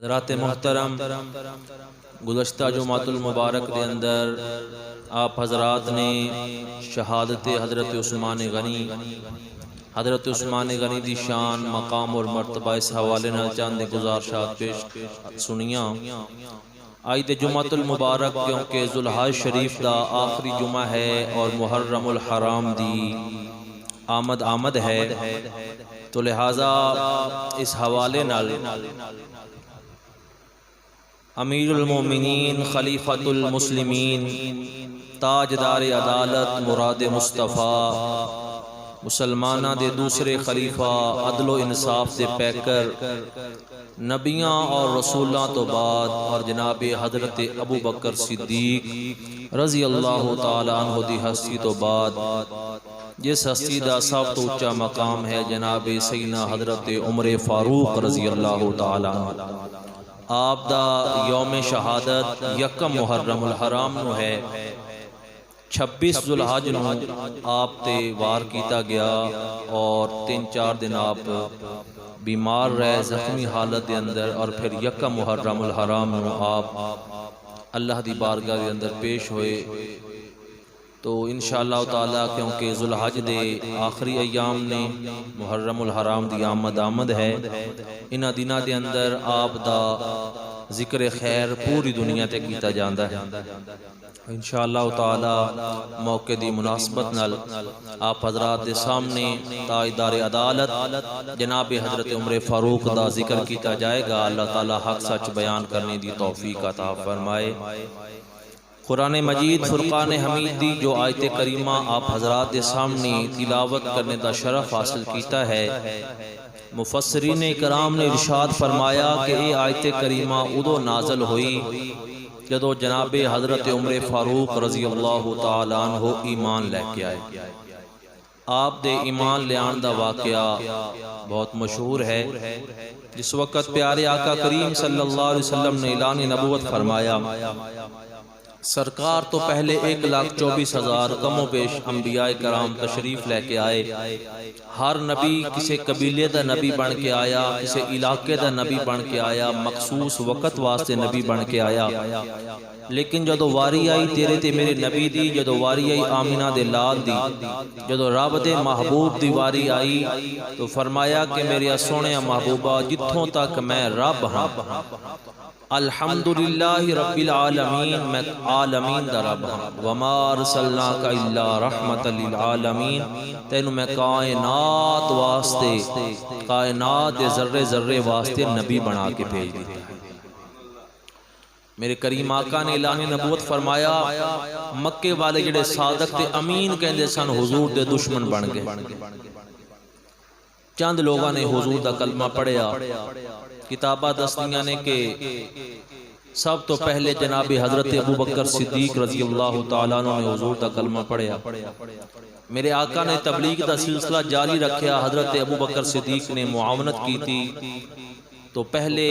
حضرات محترم، گزشتہ جمعۃ المبارک کے اندر آپ حضرات نے شہادت حضرت عثمان غنی دی شان، مقام اور مرتبہ اس حوالے نال چند گزارشات پیش سنیاں۔ آج دے جمعۃ المبارک کیونکہ ذوالحج شریف دا آخری جمعہ ہے اور محرم الحرام دی آمد ہے، تو لہٰذا اس حوالے نال امیر المومنین، خلیفۃ المسلمین، تاجدار عدالت، مراد مصطفیٰ، مسلمانہ دے دوسرے خلیفہ، عدل و انصاف دے پیکر، نبیاں اور رسولاں تو بعد، اور جناب حضرت ابو بکر صدیق رضی اللہ تعالی عنہ دی ہستی تو بعد، جس ہستی دا سب تو اونچا مقام ہے جناب سیدنا حضرت عمر فاروق رضی اللہ تعالی عنہ، آپ دا یوم شہادت یکم محرم الحرام نو ہے، 26 ذوالحج نو آپ تے وار کیتا گیا اور 3-4 دن آپ بیمار رہے زخمی حالت دے اندر، اور پھر یکم محرم الحرام نو آپ اللہ دی بارگاہ دے اندر پیش ہوئے۔ تو انشاءاللہ تعالی کیونکہ ذوالحج دے آخری ایام نے، محرم الحرام دی آمد ہے، انہاں دناں دے اندر آپ دا ذکر خیر پوری دنیا تے کیتا جاندا ہے۔ انشاءاللہ تعالی موقع دی مناسبت نال آپ حضرات دے سامنے تاجدار عدالت جناب حضرت عمر فاروق دا ذکر کیتا جائے گا۔ اللہ تعالی حق سچ بیان کرنے دی توفیق عطا فرمائے۔ قرآن مجید فرقان حمید دی جو آیت کریمہ آپ حضرات دے سامنے تلاوت کرنے دا شرف حاصل کیتا ہے، مفسرین کرام نے ارشاد فرمایا کہ یہ آیت کریمہ ادو نازل ہوئی جدو جناب حضرت عمر فاروق رضی اللہ تعالی عنہ ایمان لے کے آئے۔ آپ دے ایمان لے آن دا واقعہ بہت مشہور ہے۔ جس وقت پیارے آقا کریم صلی اللہ علیہ وسلم نے اعلان نبوت فرمایا، سرکار تو پہلے 1,24,000 کم و بیش انبیاء کرام تشریف لے کے آئے۔ ہر نبی کسی قبیلے دا نبی بن کے آیا، کسی علاقے دا نبی بن کے آیا، مخصوص وقت واسطے نبی بن کے آیا۔ لیکن جدو واری آئی تیرے تے میرے نبی دی، جدو واری آئی آمینہ دے لال دی، جدو رب دے محبوب دی واری آئی، تو فرمایا کہ میرے سونے محبوبہ جتھوں تک میں رب ہاں، الحمدللہ رب العالمین، میں عالمین دا رب ہاں، وما ارسلناک الا رحمت للعالمین، تینوں میں کائنات واسطے، کائنات دے ذرے ذرے واسطے نبی بنا کے بھیج دیتا ہے۔ میرے کریم آقا نے اعلان نبوت فرمایا، مکے والے جڑے صادق تے امین کہندے سن حضور دے دشمن بن گئے۔ چند لوگاں نے حضور دا کلمہ پڑھیا، کتابہ دستیاں نے کہ سب تو پہلے جناب حضرت ابو بکر صدیق رضی اللہ تعالیٰ عنہ نے حضور دا کلمہ پڑھیا۔ میرے آقا نے تبلیغ دا سلسلہ جاری رکھیا، حضرت ابو بکر صدیق نے معاونت کی تھی، تو پہلے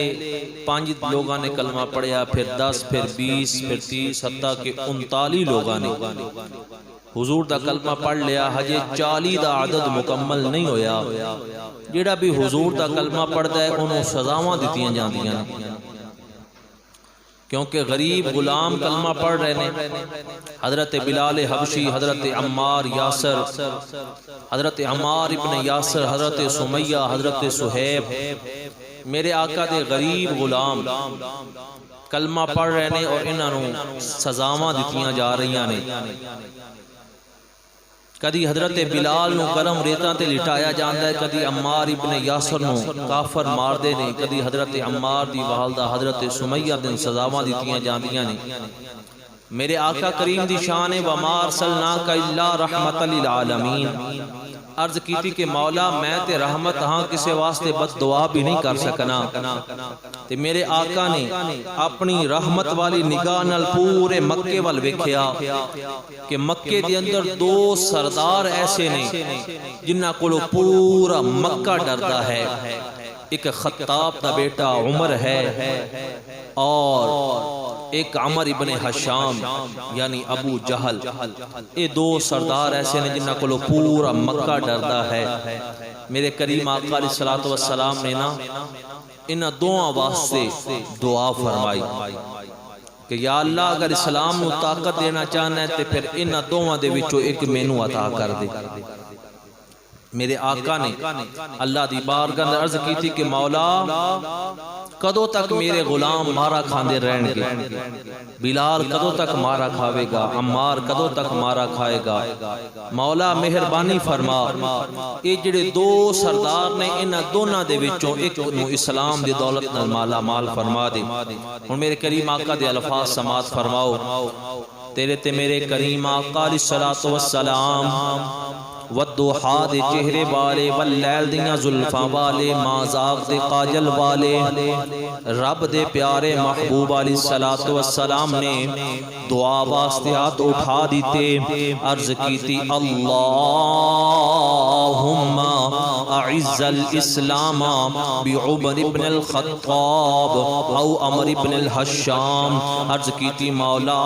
5 لوگاں نے کلمہ پڑھیا، پھر 10، پھر 20، پھر 30، حتیٰ کہ 39 لوگاں نے حضور دا کلمہ پڑھ لیا۔ ہجے 40 دا عدد مکمل نہیں ہویا۔ جیڑا بھی حضور دا کلمہ پڑھتا ہے انہوں سزاواں دیتیاں جاندیاں، کیونکہ غریب غلام کلمہ پڑھ رہے ہیں۔ حضرت بلال حبشی، حضرت عمار یاسر، حضرت عمار ابن یاسر، حضرت سمیہ، حضرت سہیب، میرے آقا دے غریب غلام کلمہ پڑھ رہے ہیں اور انہوں سزاواں دیتیاں جا رہی ہیں۔ کدی حضرت بلال نو گرم ریتاں تے لٹایا جاندا ہے، کدی عمار ابن یاسر نو کافر مار دے نے، کدی حضرت عمار دی والدہ حضرت سمیہ دن سزاواں دیتیاں جاندیاں نے۔ میرے آقا کریم دی شان ہے، وما ارسلناک الا رحمت للعالمین۔ عرض کیتی کہ مولا میں تے رحمت ہاں، کسے واسطے بد دعا بھی نہیں کر سکنا۔ تے میرے آقا نے اپنی رحمت والی نگاہ نال پورے مکے وال ویکھیا کہ مکے دے اندر 2 سردار ایسے نے جنہاں کولوں پورا مکہ ڈردا ہے۔ ایک خطاب دا بیٹا عمر ہے اور ایک عمر ابن حشام یعنی ابو جہل، یہ 2 سردار ایسے ہیں جنہاں کو پورا مکہ ڈردا ہے۔ میرے کریم آقا علیہ السلام نے نا انہاں دعا واسطے دعا فرمائی کہ یا اللہ اگر اسلام نو طاقت دینا چاہنا ہے تے پھر انہاں دعا دے وچوں ایک مینوں عطا کر دے۔ میرے آقا نے اللہ دی بارگاہ میں عرض کی تھی کہ مولا کدوں تک میرے غلام مارا کھاندے رہن گے، بلال کدوں تک مارا کھاوے گا، عمار کدوں تک مارا کھائے گا، مولا مہربانی فرما اے جڑے دو سردار نے انہاں دونوں دے وچوں ایک نو اسلام دی دولت نال مالا مال فرما دے۔ اور میرے کریم آقا دے الفاظ سماعت فرماؤ، تیرے تے میرے کریم آقا علیہ الصلوۃ والسلام والضحا دے چہرے والے واللیل دیاں زلفاں والے مازاغ دے قاجل والے رب دے پیارے محبوب علیہ الصلوۃ والسلام نے دعا واسطے ہاتھ اٹھا دیتے، عرض کی تھی اللہم اعز الاسلام بعمر بن الخطاب او عمر بن الحشام، عرض کی تھی مولا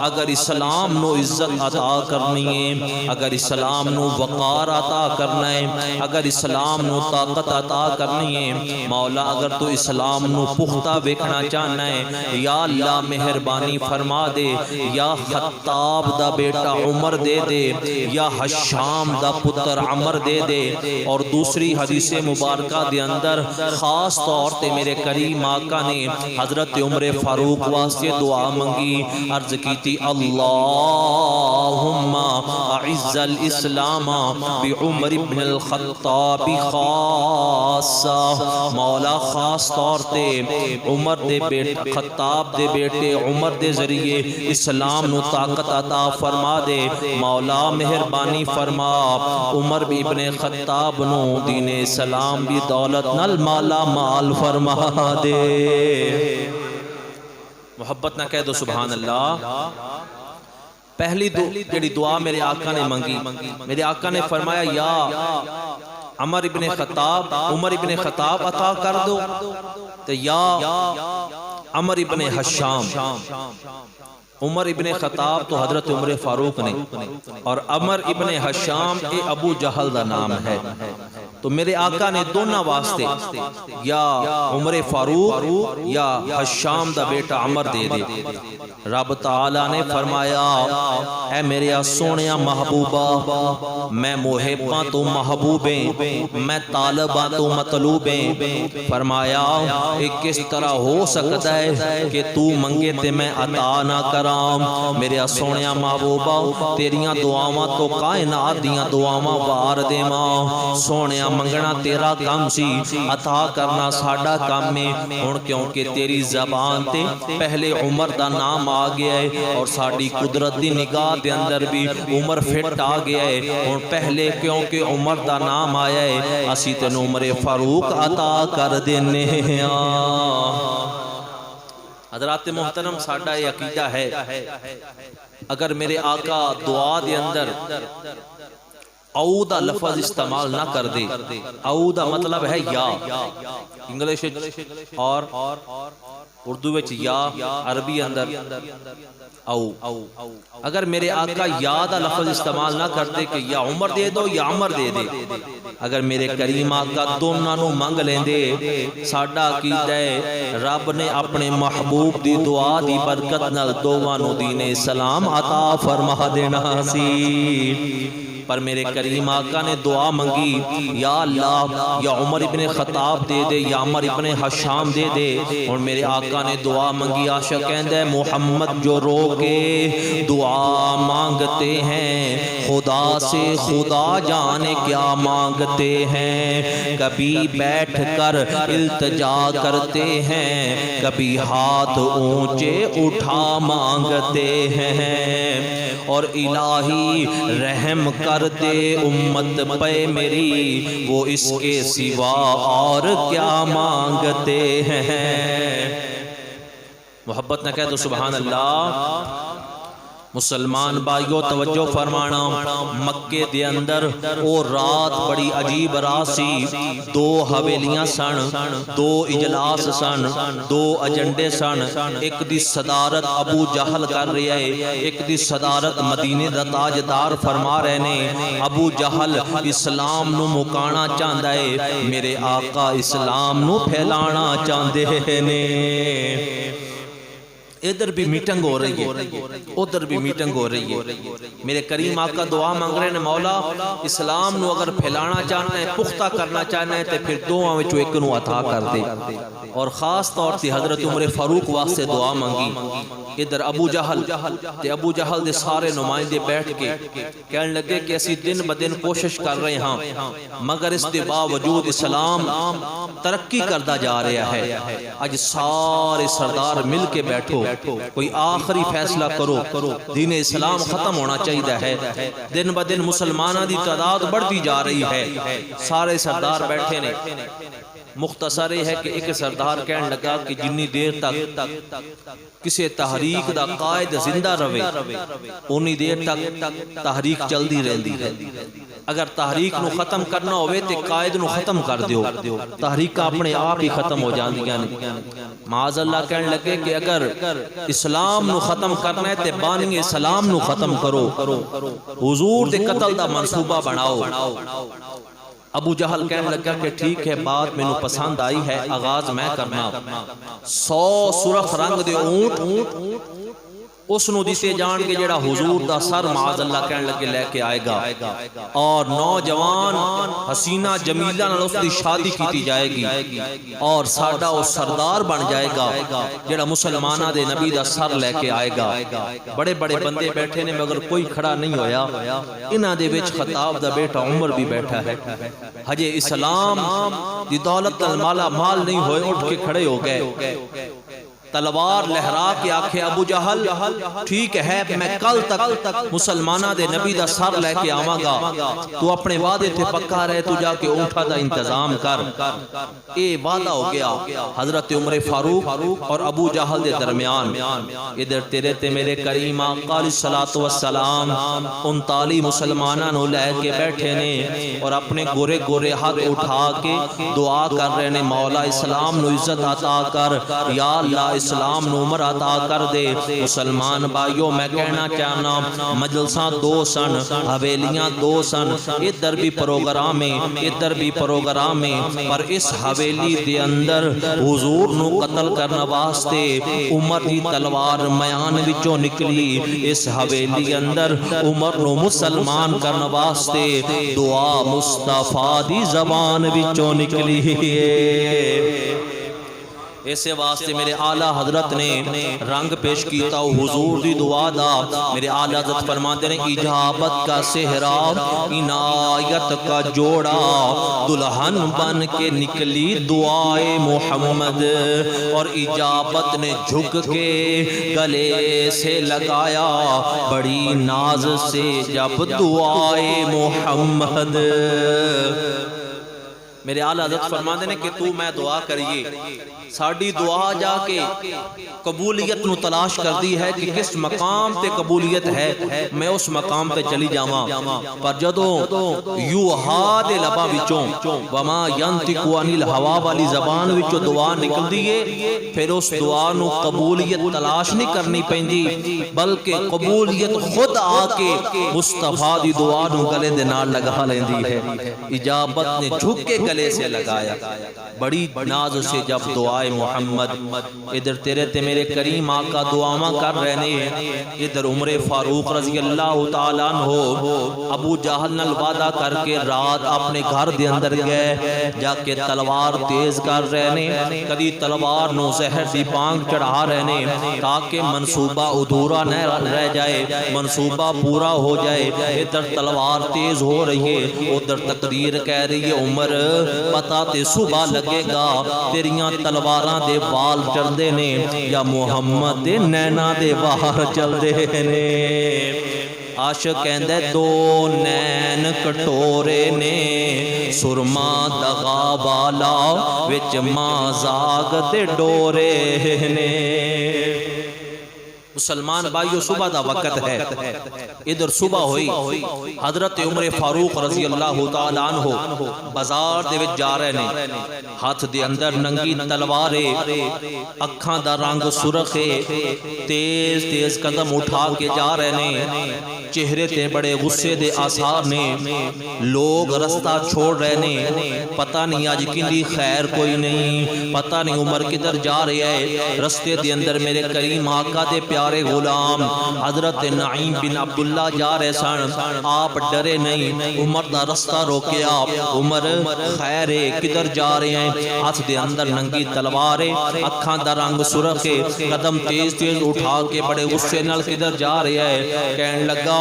اگر اسلام نو عزت عطا کرنی ہے، اگر اسلام نو وقار عطا کرنا ہے، اگر اسلام نو طاقت عطا کرنی ہے، مولا اگر تو اسلام نو پختہ ویکھنا چاہنا ہے، یا اللہ مہربانی فرما دے، یا خطاب دا بیٹا عمر دے دے، یا حشام دا پتر عمر دے دے۔ اور دوسری حدیث مبارکہ دے اندر خاص طور تے میرے کریم آقا نے حضرت عمر فاروق واسطے دعا منگی، عرض کی تھی اللہم اعز الاسلام بعمر بن الخطاب خاصہ، مولا خاص طور تے عمر دے بیٹے خطاب دے بیٹے عمر دے ذریعے اسلام نو طاقت عطا فرما دے، مولا مہربانی فرما عمر ابن خطاب نو دین اسلام بھی دولت نال مالا مال فرما دے۔ محبت نہ کہہ دو سبحان اللہ۔ پہلی جڑی دعا میرے آقا نے منگی، میرے آقا نے فرمایا یا عمر ابن خطاب عمر ابن خطاب عطا کر دو، تو یا عمر ابن حشام، عمر ابن خطاب تو حضرت عمر فاروق نے، اور عمر ابن حشام اے ابو جہل دا نام ہے۔ تو میرے آقا نے دونوں واسطے یا عمر فاروق یا حشام دا بیٹا عمر دے دے۔ رب تعالیٰ نے فرمایا اے میرے سونیا محبوبہ میں محباں تو محبوبیں، میں طالباں تو مطلوبیں، فرمایا ایک کس طرح ہو سکتا ہے کہ تو منگے تے میں عطا نہ کرام۔ میرے سونیا محبوبہ تیریاں دعاواں تو کائنات دیاں دعاواں وار دے ماں، سونیا منگنا تیرا کام سی، عطا کرنا ساڈا کام ہے۔ ہن کیونکہ تیری زبان تے پہلے عمر دا نام آ گیا ہے اور ساڈی قدرت دی نگاہ دے اندر بھی عمر فٹ آ گیا ہے، ہن پہلے کیونکہ عمر دا نام آیا ہے اسی تینوں عمر فاروق عطا کر دینے ہاں۔ حضرات محترم ساڈا یہ عقیدہ ہے اگر میرے آقا دعا دے اندر او دا لفظ استعمال نہ کر دے، او دا مطلب ہے یا، انگلش اور اردو وچ یا، عربی اندر او، اگر میرے آقا یا دا لفظ استعمال نہ کر دے کہ یا عمر دے دو یا عمر دے دے، اگر میرے کریم آقا دونوں نو منگ لیں دے، ساڈا عقیدہ ہے رب نے اپنے محبوب دی دعا دی برکت نال دوواں نو دین اسلام عطا فرما دینا سی۔ پر میرے کریم آقا نے دعا منگی یا اللہ یا عمر ابن خطاب دے دے یا عمر ابن حشام دے دے، اور میرے آقا نے دعا منگی عاشق کہندے محمد جو رو کے دعا مانگتے ہیں خدا سے خدا جانے کیا مانگتے ہیں، کبھی بیٹھ کر التجا کرتے ہیں کبھی ہاتھ اونچے اٹھا مانگتے ہیں، اور الہی رحم کر دے امت پہ میری وہ اس کے سوا اور کیا مانگتے ہیں۔ محبت نہ کہہ دو سبحان اللہ۔ مسلمان بھائیو توجہ فرمانا، مکے دے اندر او رات بڑی عجیب رات سی، دو حویلیاں سن، دو اجلاس سن، دو ایجنڈے سن، ایک دی صدارت ابو جہل کر رہے ہیں، ایک دی صدارت مدینے دا تاجدار فرما رہے نے۔ ابو جہل اسلام نو مکانا چاہندا ہے، میرے آقا اسلام نو پھیلانا چاہندے نے۔ ادھر بھی میٹنگ ہو رہی ہے، ادھر بھی میٹنگ ہو رہی ہے۔ میرے کریم آقا دعا مانگ رہے ہیں، مولا اسلام نو اگر پھیلانا چاہنا ہے، پختہ کرنا چاہنا ہے، تو پھر دعا وچوں ایک نو عطا کر دے۔ اور خاص طور سے حضرت عمر فاروق واسطے دعا مانگی۔ ادھر ابو جہل تے ابو جہل دے سارے نمائندے بیٹھ کے کہنے لگے کہ اسی دن بدن کوشش کر رہے ہاں، مگر اس دے باوجود اسلام ترقی کردہ جا رہا ہے۔ آج سارے سردار مل کے بیٹھو، کوئی آخری فیصلہ کرو، دین اسلام ختم ہونا چاہیے ہے۔ دن بدن مسلمانہ دی تعداد بڑھتی جا رہی ہے۔ سارے سردار بیٹھے نے، مختصر ہے کہ ایک سردار کہنے لگا کہ جنی دیر تک کسی تحریک دا قائد زندہ رہے انی دیر تک تحریک چلدی رہندی ہے۔ اگر تحریک نو ختم کرنا ہوئے تے قائد نو ختم کر دیو، تحریک اپنے آپ ہی ختم ہو جاندیاں نے۔ معاذ اللہ کہنے لگے کہ اگر اسلام نو ختم کرنا ہے تے بانی اسلام نو ختم کرو، حضور دے قتل دا منصوبہ بناؤ۔ ابو جہل کہنے لگا کہ ٹھیک ہے، بات میں نو پسند آئی ہے، آغاز میں کرنا۔ 100 سرخ رنگ دے اونٹ اس نو دیتے جان کے جڑا حضور دا سر معاذ اللہ کہنے لگے لے کے آئے گا، اور نوجوان حسینہ جمیلہ نال اس دی شادی کیتی جائے گی، اور ساڈا وہ سردار بن جائے گا جڑا مسلمانہ دے نبی دا سر لے کے آئے گا۔ بڑے بڑے بندے بیٹھے نے مگر کوئی کھڑا نہیں ہویا۔ انہاں دے وچ خطاب دا بیٹا عمر بھی بیٹھا ہے۔ ہجے اسلام دی دولت مالا مال نہیں ہوئے، اٹھ کے کھڑے ہو گئے، تلوار لہرا کے آکھے ابو جہل ٹھیک ہے، میں کل تک مسلمانہ دے نبی دا سر لے کے آواں گا، تو اپنے وعدے تے پکا رہے، تو جا کے اونٹا دا انتظام کر۔ اے وعدہ ہو گیا حضرت عمر فاروق اور ابو جہل دے درمیان۔ ادھر تیرے تے میرے کریم آقا علیہ الصلوۃ والسلام 39 مسلمانہ نو لے کے بیٹھے نے، اور اپنے گورے گورے ہاتھ اٹھا کے دعا کر رہے نے، مولا اسلام نو عزت عطا کر، یا اللہ اسلام نو عمر عطا کر دے۔ مسلمان بھائیو میں کہنا چاہنا، مجلساں دو سن، حویلیاں دو سن، ادھر بھی پروگرام ہے، ادھر بھی پروگرام ہے، پر اس حویلی دے اندر حضور نو قتل کرنا واسطے عمر دی تلوار میان وچوں نکلی، اس حویلی اندر عمر نو مسلمان کرنا واسطے دعا مصطفیٰ دی زبان وچوں نکلی ہے۔ ایسے واسطے میرے اعلیٰ حضرت نے رنگ پیش کیتا حضور دی دعا دا۔ میرے اعلیٰ حضرت فرماتے ہیں، اجابت کا صحرا عنایت کا جوڑا، دلہن بن کے نکلی دعائے محمد، اور اجابت نے جھک کے گلے سے لگایا بڑی ناز سے جب دعائے محمد۔ میرے اعلیٰ حضرت فرماتے ہیں کہ تو میں دعا کریے، ساڑی دعا جا کے قبولیت نو تلاش کر دی ہے کہ کس مقام تے قبولیت ہے، میں اس مقام تے چلی جاواں۔ پر جدوں یوہا دے لباں وچوں وما ینطق عن الہوا والی زبان وچوں دعا نکل دیئے، پھر اس دعا نو قبولیت تلاش نہیں کرنی پیندی، بلکہ قبولیت خود آ کے مصطفیٰ دی دعا نو گلے دے نال لگا لیندی ہے۔ اجابت نے جھک کے گلے سے لگایا بڑی ناز سے جب دعائے محمد۔ ادھر تیرے تے میرے کریم آقا دعاواں کر رہے نے، ادھر عمر فاروق رضی اللہ تعالیٰ عنہ ابو جہل نال وعدہ کر کے رات اپنے گھر دے اندر گئے، جا کے تلوار تیز کر رہے نے، کدی تلوار نو زہر دی پانگ چڑھا رہے نے تاکہ منصوبہ ادھورا نہ رہ جائے، منصوبہ پورا ہو جائے۔ ادھر تلوار تیز ہو رہی ہے، ادھر تقریر کہہ رہی ہے، عمر پتہ تے صبح لگے گا، تیریاں تلواراں دے وال چڑھدے نے یا محمد دے نینا دے وال چلدے نے۔ عاشق کہندے دو نین کٹورے نے، سرما دغا والا وچ ماں زاگ دے ڈورے نے۔ مسلمان بھائیو صبح دا وقت ہے، ادھر صبح ہوئی، حضرت عمر فاروق رضی اللہ تعالیٰ عنہ بازار دے وچ جا رہے نے، ہاتھ دے اندر ننگی تلوارے، اکھاں دا رنگ سرخے، تیز تیز قدم اٹھا کے جا رہے نے، چہرے تے بڑے غصے دے آثار نے، لوگ رستہ چھوڑ رہے نے، پتہ نہیں آج کندی خیر کوئی نہیں، پتہ نہیں عمر کدھر جا رہے ہے۔ رستے دے اندر میرے کریم آقا دے پیارے غلام حضرت نعیم بن عبداللہ جا رہے سن، آپ ڈرے نہیں، عمر دا رستہ روکیا، عمر خیر ہے کدھر جا رہے ہیں؟ ہاتھ دے اندر ننگی تلوارے، اکھاں دا رنگ سرخے، قدم تیز تیز اٹھا کے بڑے غصے نال کدھر جا رہے ہیں؟ کہنے لگا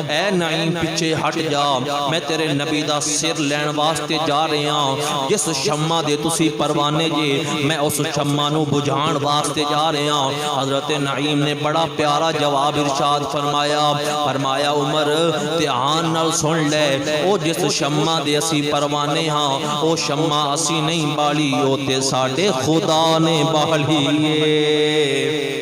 اے نعیم پیچھے ہٹ جا، میں تیرے نبی دا سر لین واسطے جا رہے ہاں، جس شمع دے تسی پروانے جے میں اس شمع نو بجھان واسطے جا رہے ہاں۔ حضرت نعیم نے بڑا پیارا جواب ارشاد فرمایا عمر دھیان نال سن لے، او جس شمع دے اسی پروانے ہاں او شمع اسی نہیں بالی، او تے ساڈے خدا نے بالی ہے۔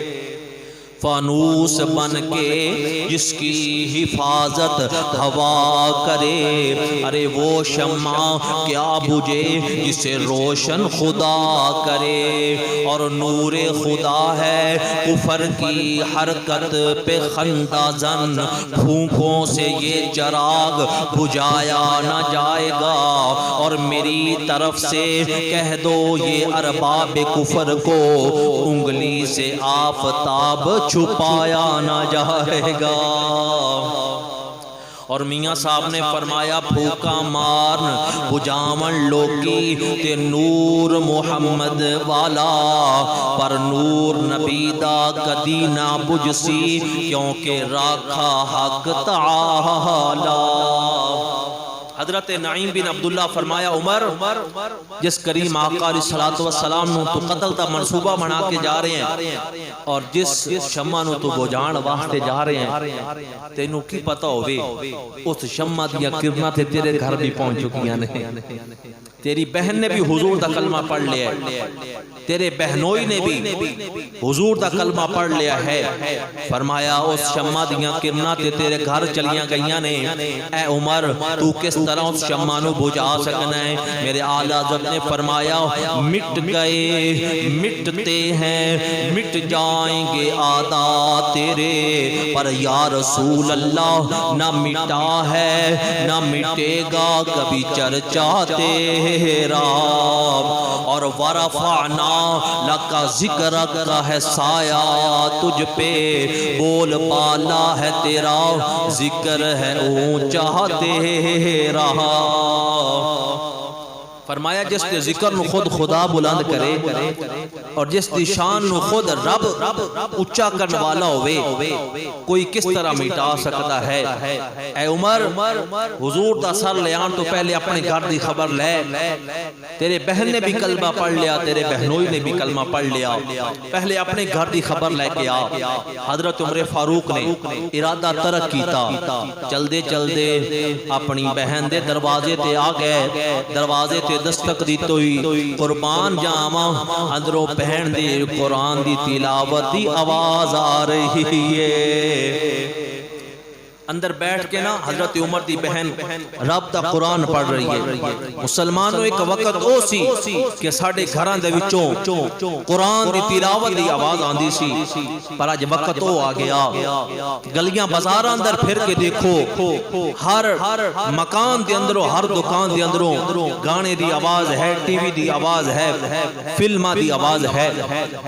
فانوس بن کے جس کی حفاظت ہوا کرے، ارے وہ شمع کیا بجھے جسے روشن خدا کرے، اور نور خدا ہے کفر کی حرکت پہ خندہ زن، پھونکوں سے یہ چراغ بجھایا نہ جائے گا، اور میری طرف سے کہہ دو یہ ارباب کفر کو انگلی سے آفتاب چھپایا نہ جائے گا۔ اور میاں صاحب نے فرمایا پھوکا مارن بجامن لوکی تے نور محمد والا، پر نور نبی دا کدی نہ بجسی کیونکہ راکھا حق تعالی۔ حضرت نعیم بن عبداللہ فرمایا عمر جس کریم آقا علیہ السلام نو تو قتل تا منصوبہ بنا کے جا رہے ہیں، اور جس شمع نو تو بجھان واسطے جا رہے ہیں، تینوں کی پتہ ہوئے اس شمع دیا کرنا تے تیرے گھر بھی پہنچ چکیاں نے، تیری بہن نے بھی حضور دا کلمہ پڑھ لیا ہے، تیرے بہنوئی نے بھی حضور دا کلمہ پڑھ لیا ہے۔ فرمایا اس شمع دیا کرنا تے تیرے گھر چلیاں گئیاں نے، اے عمر تو کس طرح اس شمع نو بجھا سکنا ہے؟ میرے اعلیٰ حضرت نے فرمایا مٹ گئے مٹتے ہیں مٹ جائیں گے عادات تیرے، پر یا رسول اللہ نہ مٹا ہے نہ مٹے گا کبھی چرچا تیرا، اور ورفعنا لکا ذکرک کا ہے سایہ تجھ پہ، بول پالا ہے تیرا ذکر ہے اونچا تیرا۔ فرمایا جس کے ذکر نو خود خدا بلند کرے، اور جس دی شان نو خود رب اچھا کرنے والا ہوئے، کوئی کس طرح مٹا سکتا ہے؟ اے عمر حضور دا سر لے آن تو پہلے اپنے گھر دی خبر لے، تیرے بہن نے بھی کلمہ پڑھ لیا، تیرے بہنوئی نے بھی کلمہ پڑھ لیا، پہلے اپنے گھر دی خبر لے کے آ۔ حضرت عمر فاروق نے ارادہ ترک کیتا، چل دے اپنی بہن دے دروازے تے آ گئے، دروازے تے دستک دی توئی قربان جاواں، اندروں بہن دی قرآن دی تلاوت دی آواز آ رہی ہے۔ اندر بیٹھ کے نا حضرت عمر دی بہن رب دا قرآن پڑھ رہی ہے۔ مسلمانوں ایک وقت او سی کہ ساڑھے گھران دے وچوں قرآن دی تلاوت دی آواز آندی سی، پر آج وقت او آ گیا، گلیاں بازار اندر پھر کے دیکھو، ہر مکان دے اندروں ہر دکان دے اندروں گانے دی آواز ہے، ٹی وی دی آواز ہے، فلمہ دی آواز ہے۔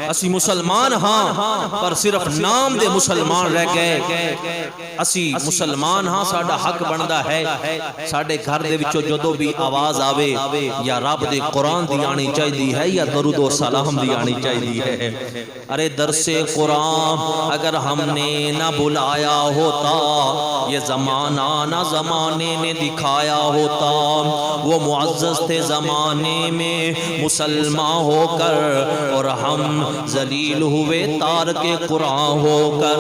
اسی مسلمان ہاں پر صرف نام دے مسلمان رہ گئے، اسی مسلمان ہاں ساڑھا حق بندہ ہے ساڑھے گھر دے وچوں جدو بھی آواز آوے یا رب دے قرآن دی آنی چاہی دی ہے یا درود و سلام دی آنی چاہی دی ہے۔ ارے درس قرآن اگر ہم نے نہ بلایا ہوتا، یہ زمانہ نہ زمانے نے دکھایا ہوتا، وہ معزز تھے زمانے میں مسلمان ہو کر، اور ہم ذلیل ہوئے تارک قرآن ہو کر۔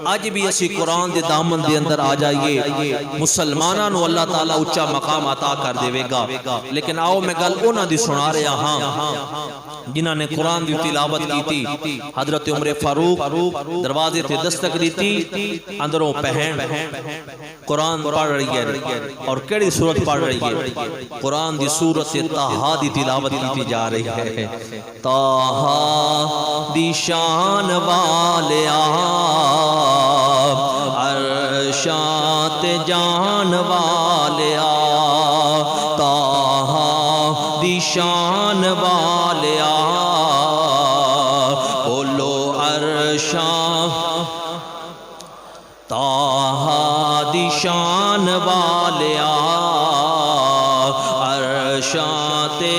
آج بھی اسی قرآن دے دامن دے اندر آ جائیے، مسلمانوں نو اللہ تعالیٰ اچھا مقام عطا کر دے گا۔ لیکن آؤ میں گل اونا دی سنا رہا ہاں جنہاں نے قرآن دی تلاوت کی تھی حضرت عمر فاروق دروازے تے دستک دی تھی اندروں بہن قرآن پڑھ رہی ہے اور کیڑی سورت پڑھ رہی ہے قرآن دی سورت طٰہٰ دی تلاوت کی جا رہی ہے طٰہٰ دی شان والیا عرشات جان والیا طٰہٰ دی شان والیا بولو عرشاں طٰہٰ دی شان والیا عرشاں تے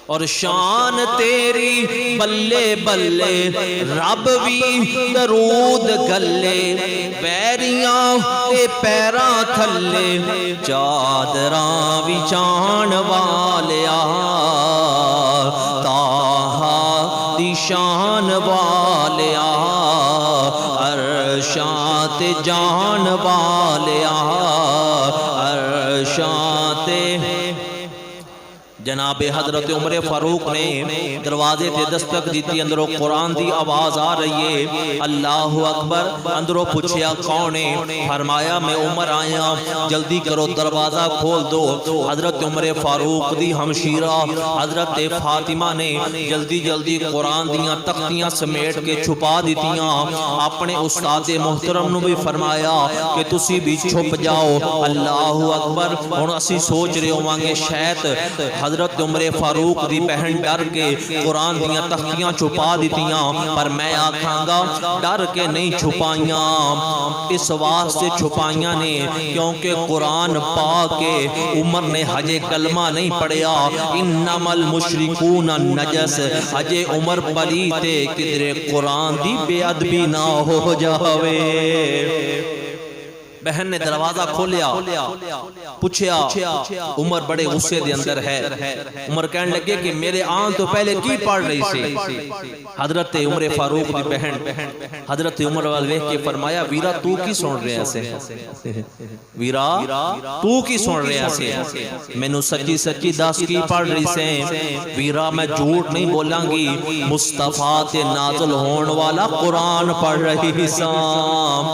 اور شان تیری بلے بلے رب بھی درود گلے پیریاں تے پیراں تھلے چادراں بھی چان والیا طٰہٰ دی شان والیا عرشاں تے جان والیا عرشاں تے جناب حضرت عمر فاروق نے دروازے تے دستک دیتی اندروں قرآن دی آواز آ رہی ہے اللہ اکبر اندروں پوچھیا کون ہے فرمایا میں عمر آیا جلدی کرو دروازہ کھول دو حضرت عمر فاروق دی ہمشیرہ حضرت فاطمہ نے جلدی جلدی قرآن دیاں تختیاں سمیٹ کے چھپا دیتیاں اپنے استاد محترم نو بھی فرمایا کہ تسی بھی چھپ جاؤ اللہ اکبر ہن اسی سوچ رہے ہوانگے شاید حضرت عمر فاروق دی بہن ڈر کے قرآن دیاں تختیاں چھپا دیتیاں پر میں آکھاں گا ڈر کے نہیں چھپائیاں اس واسطے چھپائیاں نے کیونکہ قرآن پا کے عمر نے حجے کلمہ نہیں پڑھیا انما المشرکون نجس حجے عمر پلیتے کدرے قرآن دی بے ادبی نہ ہو جاوے بہن نے دروازہ کھولیا پوچھیا عمر بڑے غصے دے اندر ہے عمر کہنے لگے کہ میرے آن تو پہلے کی پڑھ رہی سے حضرت عمر فاروق دی بہن حضرت عمر والوے کے فرمایا ویرا تو کی سن رہے سے ویرا تو کی سن رہے سے میں نو سچی سچی دس کی پڑھ رہی سے ویرا میں جھوٹ نہیں بولاں گی مصطفیٰ تے نازل ہون والا قرآن پڑھ رہی سام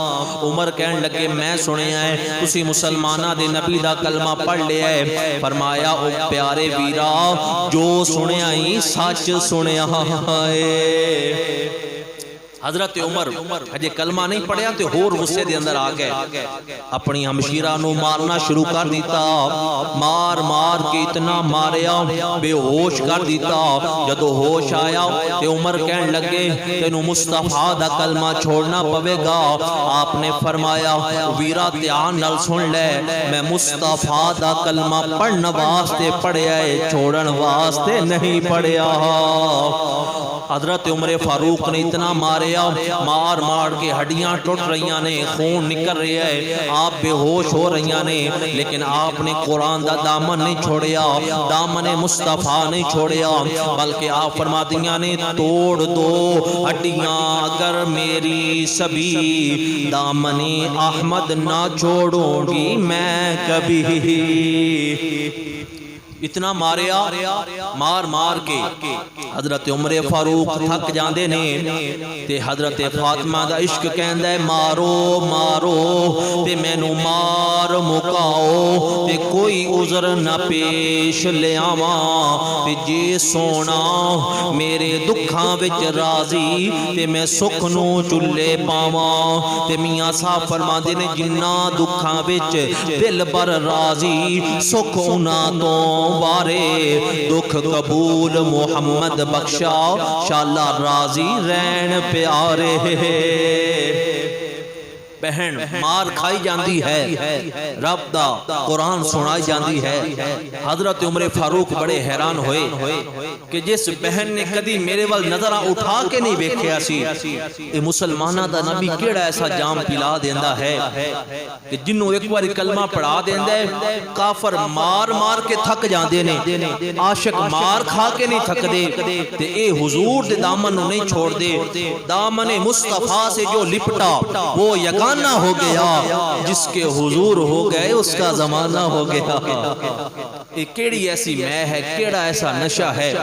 عمر کہنے لگے میں سنیا ہے تسی مسلمانہ دے نبی دا کلمہ پڑھ لیا ہے فرمایا او پیارے ویرا جو سنیا ہی سچ سنیا ہے حضرت عمر حجے کلمہ نہیں پڑھیا تو ہور غصے دے اندر آ گئے اپنی ہمشیرہ نو مارنا شروع کر دیتا مار مار کے اتنا ماریا بے ہوش کر دیتا جدو ہوش آیا تے عمر کہن لگے تینو مصطفیٰ دا کلمہ چھوڑنا پوے گا آپ نے فرمایا ویرا دھیان نال سن لے میں مصطفیٰ دا کلمہ پڑھنا واسطے پڑھیا ہے چھوڑن واسطے نہیں پڑھیا حضرت عمر فاروق نے اتنا ماریا مار مار کے ہڈیاں ٹوٹ رہیاں نے خون نکل رہا ہے آپ بے ہوش ہو رہیاں نے لیکن آپ نے قرآن دا دامن نہیں چھوڑیا دامن مصطفیٰ نہیں چھوڑیا بلکہ آپ فرما دیاں نے توڑ دو ہڈیاں اگر میری سبھی دامن احمد نہ چھوڑوں گی میں کبھی اتنا ماریا مار مار کے حضرت عمر فاروق تھک جاندے نے تے حضرت فاطمہ دا عشق کہندا ہے مارو مارو تے مینوں مار مکاؤ تے کوئی عذر نہ پیش لے آواں تے جے سونا میرے دکھاں وچ راضی تے میں سکھ نو چلے پاواں تے میاں صاحب فرماندے نے جنہ دکھاں وچ دل بر راضی سکھ انہاں تو بارے دکھ قبول محمد بخشا شاءاللہ راضی رہن پیارے بہن مار کھائی جاندی ہے رب دا قرآن سنائی جاندی ہے حضرت عمر فاروق بڑے حیران ہوئے کہ جس بہن نے کدی میرے وال نظر اٹھا کے نہیں بیکھیا سی اے مسلمانہ دا نبی کیڑا ایسا جام پلا دیندہ ہے کہ جنہوں ایک بار کلمہ پڑھا دیندہ ہے کافر مار مار کے تھک جاندے نے عاشق مار کھا کے نہیں تھک دے تے اے حضور دے دامن نہیں چھوڑ دے دامن مصطفیٰ سے جو لپٹا وہ یگانہ ہو گیا جس کے حضور ہو گئے اس کا زمانہ ہو گیا کیڑی ایسی میں ہے کیڑا ایسا نشہ ہے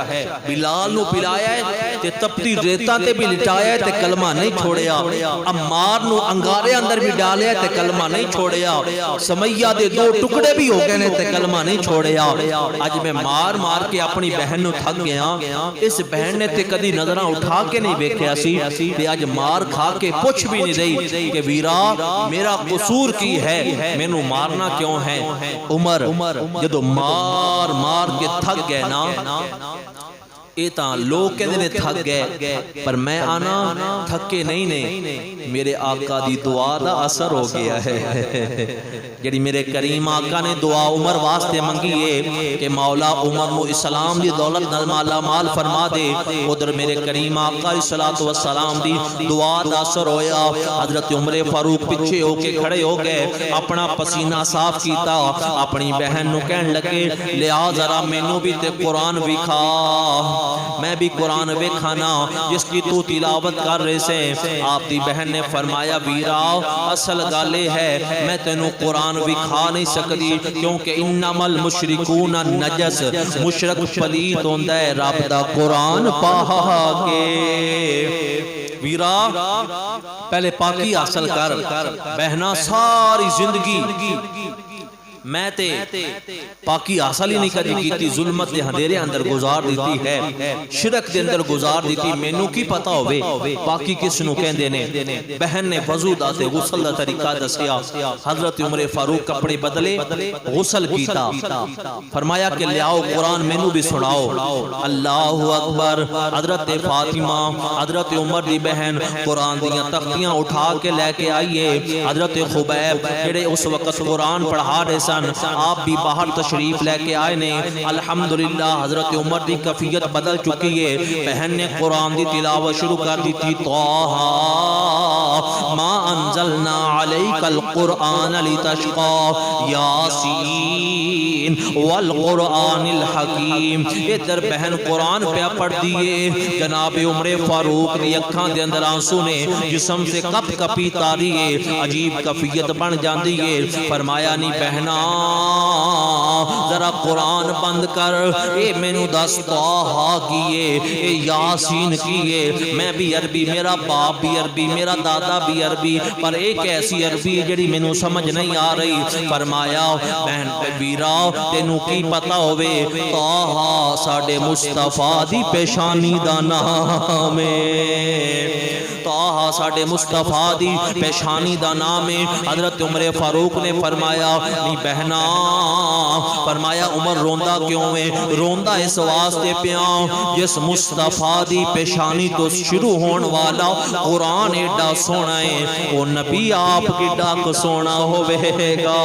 بلال نو پلایا ہے تے تپتی ریتاں تے بھی لٹایا ہے تے کلمہ نہیں چھوڑیا عمار نو انگارے اندر بھی ڈالیا ہے تے کلمہ نہیں چھوڑیا سمیہ دے 2 ٹکڑے بھی ہو گئے نے تے کلمہ نہیں چھوڑیا آج میں مار مار کے اپنی بہن نو تھک گیا اس بہن نے تے کدی نظراں اٹھا کے نہیں ویکھیا سی تے اج مار کھا کے پوچھ بھی نہیں رہی کہ ویرا میرا قصور کی ہے مینوں مارنا کیوں ہے عمر جدو مار مار کے تھک گئے نا اے تاں لوگ کہندے نے تھک گئے پر میں آنا تھکے نہیں نے میرے آقا دی دعا دا اثر ہو گیا ہے جڑی میرے کریم آقا نے دعا عمر واسطے منگی ہے کہ مولا عمر نو اسلام دی دولت نال مالا مال فرما دے ادھر میرے کریم آقا علیہ السلام دی دعا دا اثر ہویا حضرت عمر فاروق پیچھے ہو کے کھڑے ہو گئے اپنا پسینہ صاف کیتا اپنی بہن نو کہن لگے لیا ذرا مینوں بھی تے قرآن وکھا میں بھی قرآن ویکھانا جس کی تو تلاوت کر رہے سے آپ دی بہن نے فرمایا ویرا اصل گالے ہے میں تینوں قرآن وکھا نہیں سکتی کیونکہ انما المشرکون نجس مشرک پلیت ہوندہ ہے رب دا قرآن پاہا کے ویرا پہلے پاکی حاصل کر بہنا ساری زندگی میں تے پاکی حاصل ہی نہیں کدی کیتی ظلمت دے اندھیرے اندر گزار دیتی ہے شرک دے اندر گزار دیتی مینوں کی پتہ ہوے پاکی کس نو کہندے نے بہن نے وضو دا تے غسل دا طریقہ دسیا حضرت عمر فاروق کپڑے بدلے غسل کیتا فرمایا کہ لیاؤ قرآن مینوں بھی سناؤ اللہ اکبر حضرت فاطمہ حضرت عمر دی بہن قرآن دیاں تختیاں اٹھا کے لے کے آئیے حضرت خبیب جڑے اس وقت قرآن پڑھا رہے آپ بھی باہر تشریف لے کے آئے نے الحمدللہ حضرت عمر دی کفیت بدل چکی ہے بہن نے قرآن دی تلاوت شروع کر دی تھی طه ما انزلنا علیک القرآن لتشقى یاسین والقرآن الحکیم ادھر بہن قرآن پہ پڑھ دیئے جناب عمر فاروق دی اکھاں دے اندر آنسو نے جسم سے کپ کپی تاری ہے عجیب کفیت بن جاندی ہے فرمایا نہیں بہنا ذرا قرآن بند کر اے مینوں دس طه کیے اے یاسین کیے میں بھی عربی میرا باپ بھی عربی میرا دادا بھی عربی پر ایک ایسی عربی جڑی مینوں سمجھ نہیں آ رہی فرمایا بہن ویرا تینوں کی پتہ ہوے طه ساڈے مصطفیٰ دی پیشانی دا نام ہے طه ساڈے مصطفیٰ دی پیشانی دا نام ہے حضرت عمر فاروق نے فرمایا نہیں بہنا فرمایا عمر روندہ کیوں ہے روندہ اس واسطے پیاں جس مصطفیٰ دی پیشانی تو شروع ہون والا قرآن ایڈا سونا ہے وہ نبی آپ کی ڈاک سونا ہوئے گا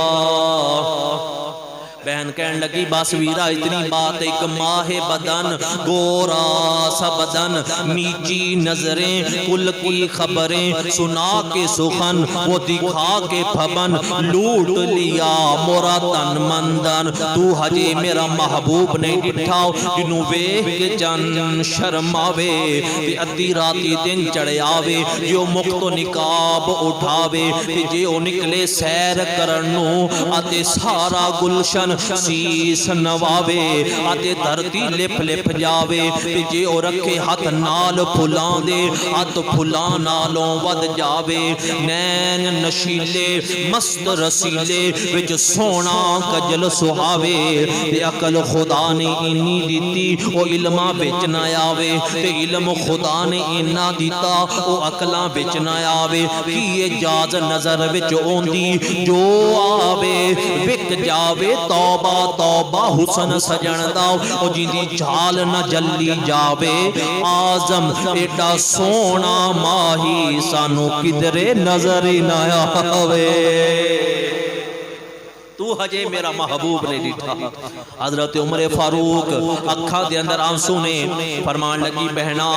بہن کہن لگی بس ویرا اتنی بات ایک ماہ بدن گورا سا بدن نیچی نظریں کل کی خبریں سنا کے سخن وہ دکھا کے پھبن لوٹ لیا مورا تن مندن تو حجے میرا محبوب نہیں ڈٹھاؤ جنوں ویہ کے جن شرماوے ادھی راتی دن چڑھے آوے جو مخت و نکاب اٹھاوے جو نکلے سیر کرنوں آتے سارا گلشن سیس نواوے آتے دھرتی لپ لپ جاوے جے او رکھے ہاتھ نال پھلان دے ہاتھ پھلان نالوں ود جاوے نین نشیلے مست رسیلے وچ سونا کجل سہاوے تے عقل خدا نے انی دیتی او علماں وچ نہ آوے تے علم خدا نے اینا دیتا او عقلاں وچ نہ آوے کی اجاز نظر وچ اوندی جو آوے وک جاوے توبہ توبہ حسن سجن داؤ او جیندی جھال نہ جلی جاوے آزم ایڈا سونا ماہی سانو کدرے نظر نہ آوے تو حجے میرا محبوب نے ڈٹھا حضرت عمر فاروق اکھا دے اندر آنسو نے فرمان لگی بہنا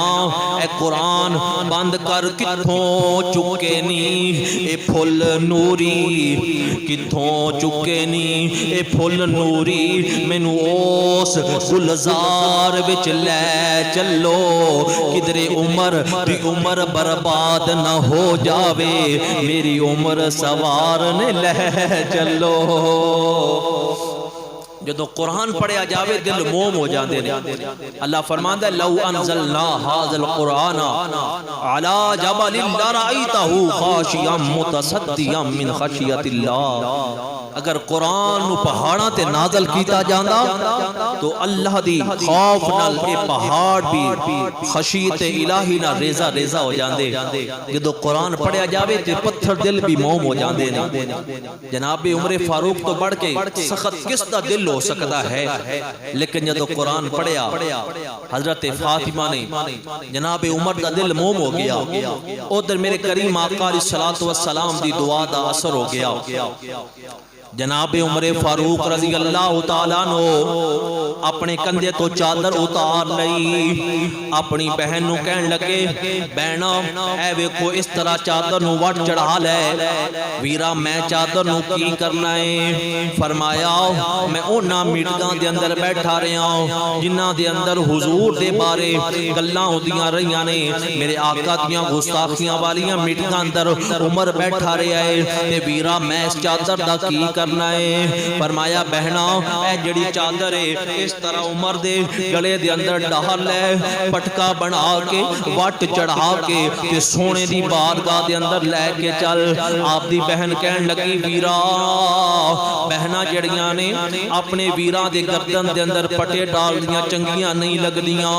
اے قرآن بند کر کتھوں چکے نی اے پھل نوری کتھوں چکے نی اے پھل نوری مینوں اوس گلزار وچ لے چلو کدرے عمر دی عمر برباد نہ ہو جاوے میری عمر سوار نے لے چلو جدو قرآن پڑھیا جاوے دل موم ہو جاندے نے. اللہ فرماندا ہے لو انزلنا هذا القرآن على جبل لرأيته خاشعا متصدعا من خشیۃ اللہ. اگر قرآن نو پہاڑاں تے نازل کیتا جاندا تو اللہ دی خوف نال اے پہاڑ بھی خشیت الہی نال ریزہ ریزہ ہو جاندے. جدو قرآن پڑھیا جاوے تے پتھر دل بھی موم ہو جاندے نے. جناب عمر فاروق تو بڑھ کے سخت کس دا دل ہو سکتا ہے, لیکن جدو قرآن پڑھیا حضرت فاطمہ نے جناب عمر دا دل موم ہو گیا. ادھر میرے کریم آقا علیہ الصلوۃ والسلام دی دعا دا اثر ہو گیا. جناب عمر فاروق رضی اللہ تعالیٰ عنہ اپنے کندھے تو چادر اتار لئی, اپنی بہن نو کہن لگے بہنا اے ویکھو اس طرح چادر نو وٹ چڑھا لے. ویرا میں چادر نو کی کرنا ہے؟ فرمایا میں اونا میٹنگاں دے اندر بیٹھا رہا ہوں جنہاں دے اندر حضور دے بارے گلاں ہوندیاں رہیاں نے. میرے آقا دیاں گستاخیاں والیاں میٹنگاں اندر عمر بیٹھا رہا ہے تے ویرا میں اس چادر دا کی کرنا ہے؟ فرمایا بہنا اے جڑی چادر ہے اس طرح عمر دے گلے دے اندر ڈال لے, پٹکا بنا کے وٹ چڑھا کے تے سونے دی بارگاہ دے اندر لے کے چل. آپ دی بہن کہن لگی ویرا بہنا جڑیاں نے اپنے ویراں دے گردن دے اندر پٹے ڈال دیاں چنگیاں نہیں لگدیاں.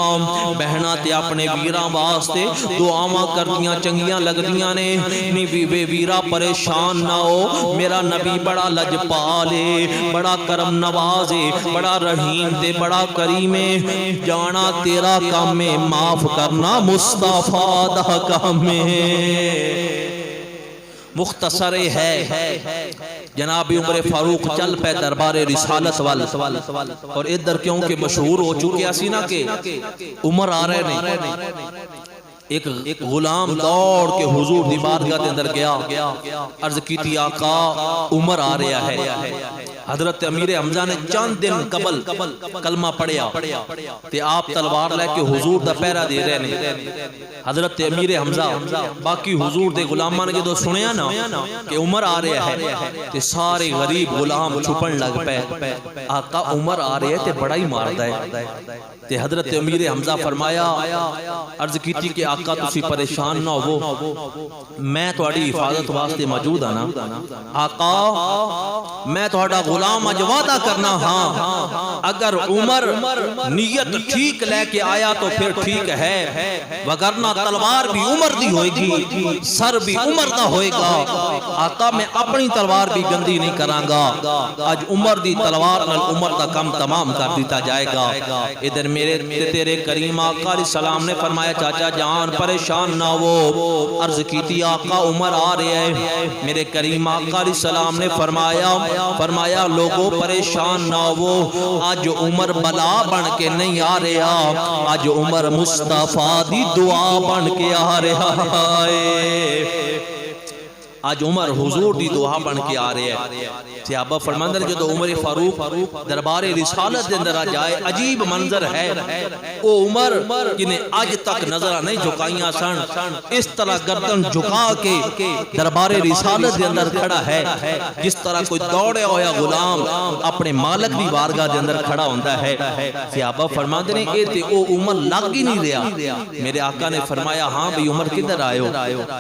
بہنا تے اپنے ویراں واسطے دعاواں کردیاں چنگیاں لگدیاں نے. نہیں ویرا پریشان نہ ہو, میرا نبی بڑا لجپالے, بڑا کرم نوازے, بڑا رحیم دے بڑا کریم ہے. جانا تیرا کام ہے معاف کرنا مصطفیٰ دا کام ہے. مختصر ہے جناب عمر فاروق چل پہ دربار رسالت وال. اور ادھر کیونکہ مشہور ہو چکے اسی نا کہ عمر آ رہے نے, ایک غلام دوڑ کے حضور دی بارگاہ دے اندر گیا, عرض کیتی آقا عمر آ رہا ہے. حضرت امیر حمزہ نے چند دن قبل کلمہ پڑھیا تے آپ تلوار لے کے حضور دا پہرا دے رہے نے. حضرت امیر حمزہ باقی حضور دے غلاماں نے جدو سنیا نا کہ عمر آ رہا ہے تے سارے غریب غلام چھپن لگ پے. آقا عمر آ رہے تے بڑا ہی ماردا ہے. تے حضرت امیر حمزہ فرمایا, عرض کیتی کہ آقا تسی پریشان نہ ہو, میں تہاڈی حفاظت واسطے موجود ہاں نا. آقا میں تہاڈا غلام اج وعدہ کرنا ہاں اگر عمر نیت ٹھیک لے کے آیا تو پھر ٹھیک ہے, وگرنہ تلوار بھی عمر دی ہوئے گی, سر بھی عمر دا ہوئے گا. آقا میں اپنی تلوار بھی گندی نہیں کراں گا, آج عمر دی تلوار نال عمر دا کم تمام کر دیتا جائے گا. ادھر میرے تیرے کریم آقا علیہ السلام نے فرمایا چاچا جان پریشان نہ ہو. عرض کیتی آقا عمر آ رہے ہیں. میرے کریم آقا علیہ السلام نے فرمایا لوگوں پریشان نہ ہو, آج عمر بلا بن کے نہیں آ رہا, آج عمر مصطفیٰ دی دعا بن کے آ رہا ہے. آج عمر حضور دی دعا بن کے آ رہے ہیں. صحابہ فرماندے نے جدو عمر فاروق دربار رسالت دے اندر آ جائے عجیب منظر ہے. او عمر جنہیں آج تک نظرہ نہیں جھکائیاں سن, اس طرح گردن جھکا کے دربار رسالت دے اندر کھڑا ہے جس طرح کوئی دوڑے ہویا غلام اپنے مالک دی بارگاہ دے اندر کھڑا ہوندہ ہے. صحابہ فرماندے نے اے تے او عمر لگ ہی نہیں رہا. میرے آقا نے فرمایا ہاں بھی عمر کدھر آئے ہو؟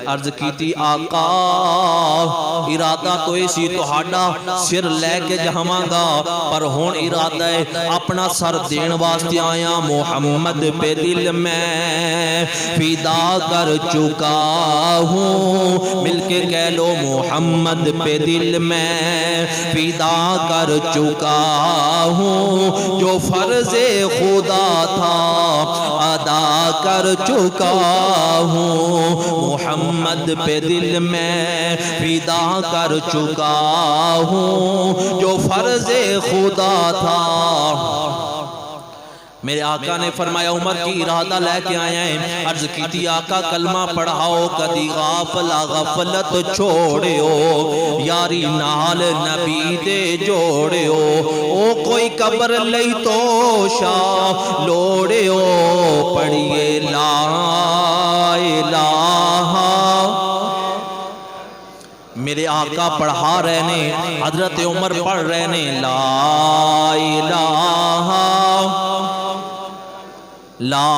عرض کیتی آقا ارادہ تو اسی تہاڈا سر لے کے جہاں گا, پر ہون ارادہ ہے اپنا سر دین واسطے آیا. محمد پہ دل میں فدا کر چکا ہوں, مل کے کہہ لو محمد پہ دل میں فدا کر چکا ہوں. جو فرض خدا تھا ادا کر چکا ہوں, محمد پہ دل میں فدا کر چکا ہوں. جو فرض خدا تھا. میرے آقا نے فرمایا عمر کی ارادہ لے کے آئے ہیں. عرض کی تھی آقا کلمہ پڑھاؤ کدی غفلت چھوڑیو, یاری نال نبی دے جوڑیو, او کوئی قبر لئی تو شاہ لوڑیو, پڑھیے لا الہ. میرے آقا پڑھا رہے نے، حضرت عمر پڑھ رہے نے لا الہ لا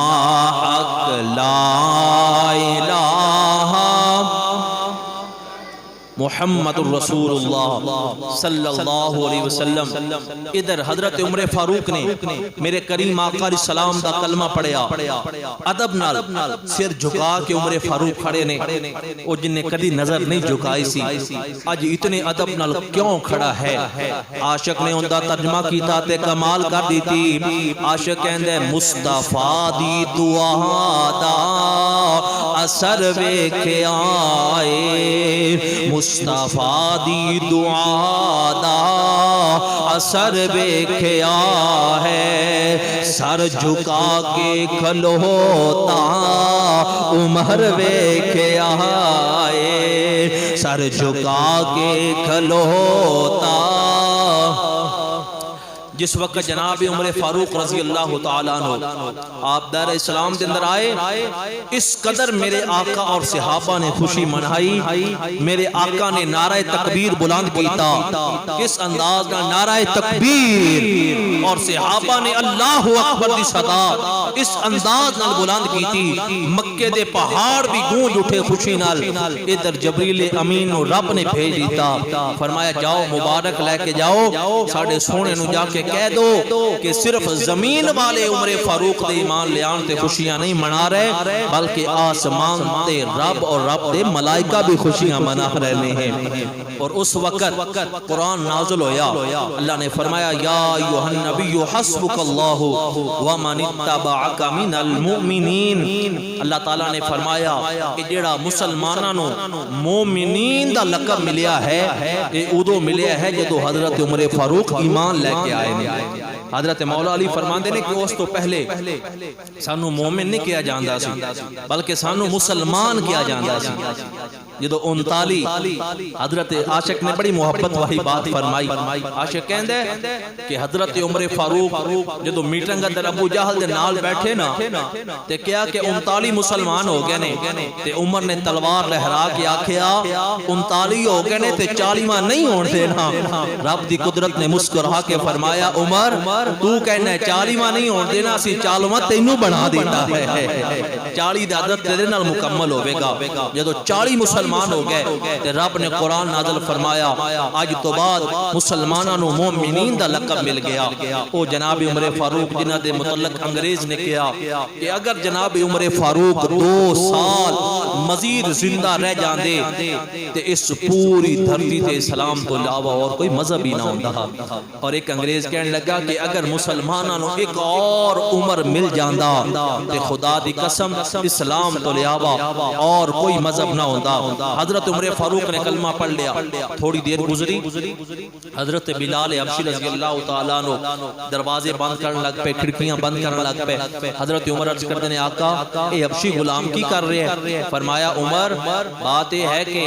حق لا الہ محمد الرسول اللہ صلی اللہ علیہ وسلم۔ ادھر حضرت عمر فاروق نے میرے کریم آقا علیہ السلام دا کلمہ پڑھیا، ادب نال سر جھکا کے عمر فاروق کھڑے نے، او جن نے کدی نظر نہیں جھکائی سی، اج اتنے ادب نال کیوں کھڑا ہے؟ عاشق نے اوندا ترجمہ کیتا تے کمال کر دیتی۔ عاشق کہندے مصطفیٰ دی دعا دا اثر ویکھیا اے، مصطفیٰ دی دعا دا اثر ویکھیا ہے، سر جھکا کے کھلوتا عمر ویکھیا ہے، سر جھکا کے کھلوتا۔ جس وقت جناب عمر فاروق رضی اللہ تعالیٰ عنہ آپ دار اسلام کے اندر آئے، اس قدر میرے آقا اور صحابہ نے خوشی منائی، میرے آقا نے نعرہ تکبیر بلند کیتا، کس انداز کا نعرہ تکبیر، اور صحابہ نے اللہ اکبر دی صدا اس انداز نال بلند کیتی، مکے دے پہاڑ بھی گونج اٹھے خوشی نال۔ ادھر جبریل امین نو رب نے بھیج دیتا، فرمایا جاؤ مبارک لے کے جاؤ، ساڑھے سونے نو جا کے کہہ دو کہ صرف زمین والے عمر فاروق دے ایمان لیان تے خوشیاں نہیں منا رہے، بلکہ آسمان تے رب اور رب دے ملائکہ بھی خوشیاں منا رہے ہیں۔ اور اس وقت قرآن نازل ہویا، اللہ نے فرمایا یا ایھا النبی حسبک اللہ ومن اتبعک من المؤمنین۔ اللہ تعالیٰ نے فرمایا کہ جیڑا مسلماناں نو مومنین دا لقب ملیا ہے، یہ ادو ملیا ہے جدو حضرت عمر فاروق ایمان لے کے آئے۔ حضرت مولا علی فرماندے نے کہ اس تو پہلے سانو مومن نہیں کیا جاندا سی، بلکہ سانو مسلمان کیا جاندا سی۔ جدو 39 حضرت عاشق نے بڑی محبت والی بات فرمائی، عاشق کہندے کہ حضرت عمر فاروق جدو میٹنگ اندر ابو جہل دے نال بیٹھے نا تے کیا کہ 39 مسلمان ہو گئے نے، تے عمر نے تلوار لہرا کے آکھیا 39 ہو گئے نے تے 40واں نہیں ہون دینا۔ رب دی قدرت نے مسکرا کے فرمایا عمر تو کہنا ہے 40واں نہیں ہون دینا، اسی 40واں تینوں بنا دیتا ہے، 40 دی عدد تیرے نال مکمل ہوے گا۔ جدو 40 مسلمان ہو گئے تے رب نے قرآن نازل فرمایا آج تو بعد مسلمانوں نو مومنین دا لقب مل گیا۔ او جناب عمر فاروق جنہ دے متعلق انگریز نے کہا کہ اگر جناب عمر فاروق 2 سال مزید زندہ رہ جاندے تے اس پوری دھرتی تے اسلام تو علاوہ اور کوئی مذہب ہی نہ ہوندا۔ اور ایک انگریز کہنے لگا کہ اگر مسلمانوں نو ایک اور عمر مل جاندا تے خدا دی قسم اسلام تو علاوہ اور کوئی مذہب نہ ہوندا۔ حضرت عمر فاروق نے کلمہ پڑھ لیا، تھوڑی دیر گزری، حضرت بلال حبشی رضی اللہ تعالیٰ عنہ دروازے بند کرنے لگ پے، کھڑکیاں بند کرنے لگ پے۔ حضرت عمر عرض کرتے ہیں آقا اے حبشی غلام کی کر رہے ہیں؟ فرمایا عمر بات یہ ہے کہ